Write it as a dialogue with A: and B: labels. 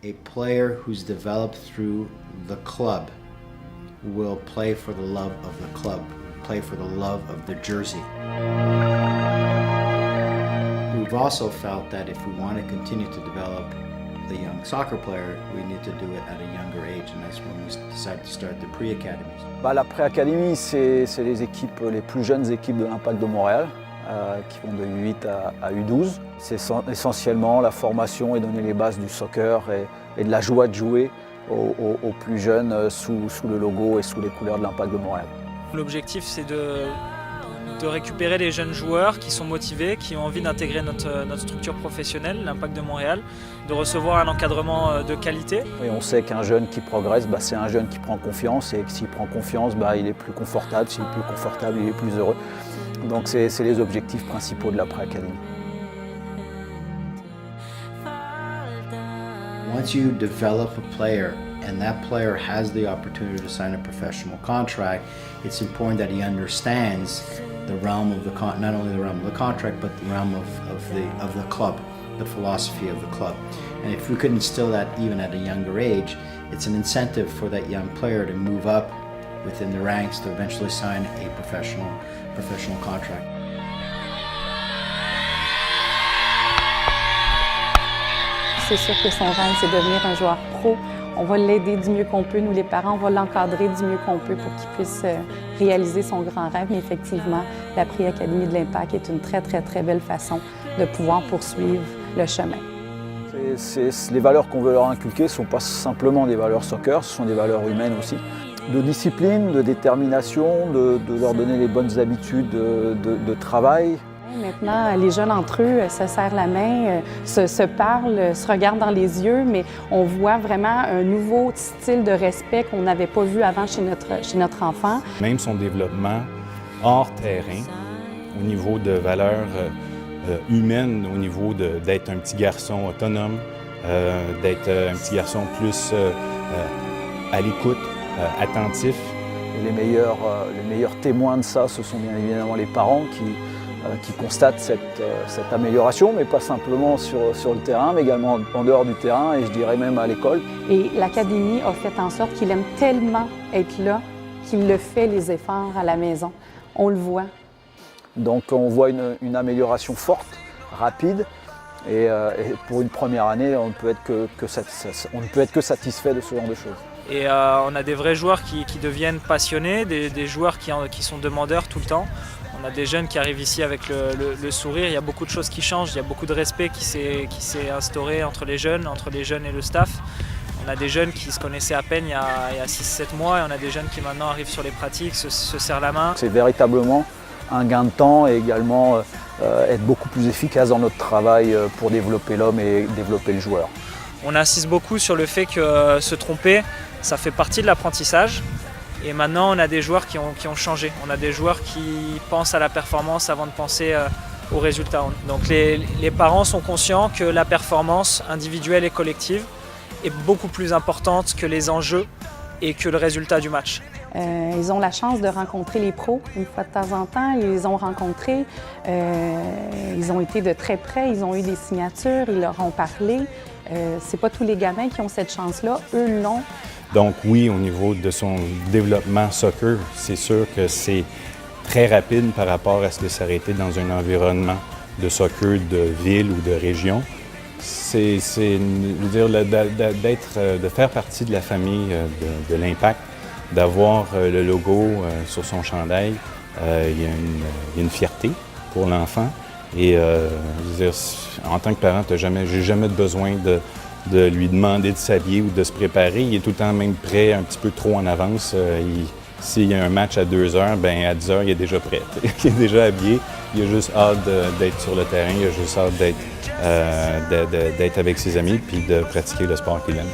A: a player who's developed through the club will play for the love of the club, play for the love of the jersey. We've also felt that if we want to continue to develop the young soccer player, we need to do it at a younger age, and that's when we decided to start the pre-academies.
B: La pré-académie, c'est les plus jeunes équipes de l'Impact de Montréal, qui vont de U8 à U12. C'est essentiellement la formation et donner les bases du soccer et de la joie de jouer aux plus jeunes sous le logo et sous les couleurs de l'Impact de Montréal.
C: L'objectif, c'est de récupérer les jeunes joueurs qui sont motivés, qui ont envie d'intégrer notre structure professionnelle, l'Impact de Montréal, de recevoir un encadrement de qualité.
B: Et on sait qu'un jeune qui progresse, c'est un jeune qui prend confiance, et que s'il prend confiance, il est plus confortable, s'il est plus confortable, il est plus heureux. Donc c'est les objectifs principaux de la pré-académie.
A: Once you develop a player and that player has the opportunity to sign a professional contract, it's important that he understands the realm of not only the realm of the contract, but the realm of the club, the philosophy of the club. And if we could instill that even at a younger age, it's an incentive for that young player to move up within the ranks to eventually sign a professional contract.
D: C'est sûr que son rêve, c'est devenir un joueur pro. On va l'aider du mieux qu'on peut, nous les parents, on va l'encadrer du mieux qu'on peut pour qu'il puisse réaliser son grand rêve. Mais effectivement, la pré-académie de l'Impact est une très, très, très belle façon de pouvoir poursuivre le chemin.
B: Les valeurs qu'on veut leur inculquer ne sont pas simplement des valeurs soccer, ce sont des valeurs humaines aussi. De discipline, de détermination, de leur donner les bonnes habitudes de travail.
D: Maintenant, les jeunes entre eux se serrent la main, se parlent, se regardent dans les yeux, mais on voit vraiment un nouveau style de respect qu'on n'avait pas vu avant chez notre enfant.
E: Même son développement hors terrain, au niveau de valeurs humaines, au niveau d'être un petit garçon autonome, d'être un petit garçon plus à l'écoute, attentif.
B: Et les meilleurs témoins de ça, ce sont bien évidemment les parents qui constatent cette amélioration, mais pas simplement sur le terrain, mais également en dehors du terrain, et je dirais même à l'école.
D: Et l'académie a fait en sorte qu'il aime tellement être là qu'il le fait les efforts à la maison. On le voit.
B: Donc on voit une amélioration forte, rapide, et pour une première année, on ne peut être que satisfait de ce genre de choses.
C: Et on a des vrais joueurs qui deviennent passionnés, des joueurs qui sont demandeurs tout le temps. On a des jeunes qui arrivent ici avec le sourire, il y a beaucoup de choses qui changent, il y a beaucoup de respect qui s'est instauré entre les jeunes et le staff. On a des jeunes qui se connaissaient à peine il y a 6-7 mois et on a des jeunes qui maintenant arrivent sur les pratiques, se serrent la main.
B: C'est véritablement un gain de temps et également être beaucoup plus efficace dans notre travail pour développer l'homme et développer le joueur.
C: On insiste beaucoup sur le fait que se tromper, ça fait partie de l'apprentissage. Et maintenant, on a des joueurs qui ont changé. On a des joueurs qui pensent à la performance avant de penser aux résultats. Donc les parents sont conscients que la performance individuelle et collective est beaucoup plus importante que les enjeux et que le résultat du match.
D: Ils ont la chance de rencontrer les pros une fois de temps en temps. Ils les ont rencontrés, ils ont été de très près, ils ont eu des signatures, ils leur ont parlé. C'est pas tous les gamins qui ont cette chance-là, eux l'ont.
E: Donc oui, au niveau de son développement soccer, c'est sûr que c'est très rapide par rapport à ce que ça aurait été dans un environnement de soccer de ville ou de région. C'est de faire partie de la famille de l'Impact, d'avoir le logo sur son chandail, il y a une fierté pour l'enfant. Et en tant que parent, j'ai jamais besoin de lui demander de s'habiller ou de se préparer. Il est tout le temps même prêt un petit peu trop en avance. S'il y a un match à 2 heures, à 10 heures, il est déjà prêt. Il est déjà habillé. Il a juste hâte d'être sur le terrain. Il a juste hâte d'être avec ses amis puis de pratiquer le sport qu'il aime.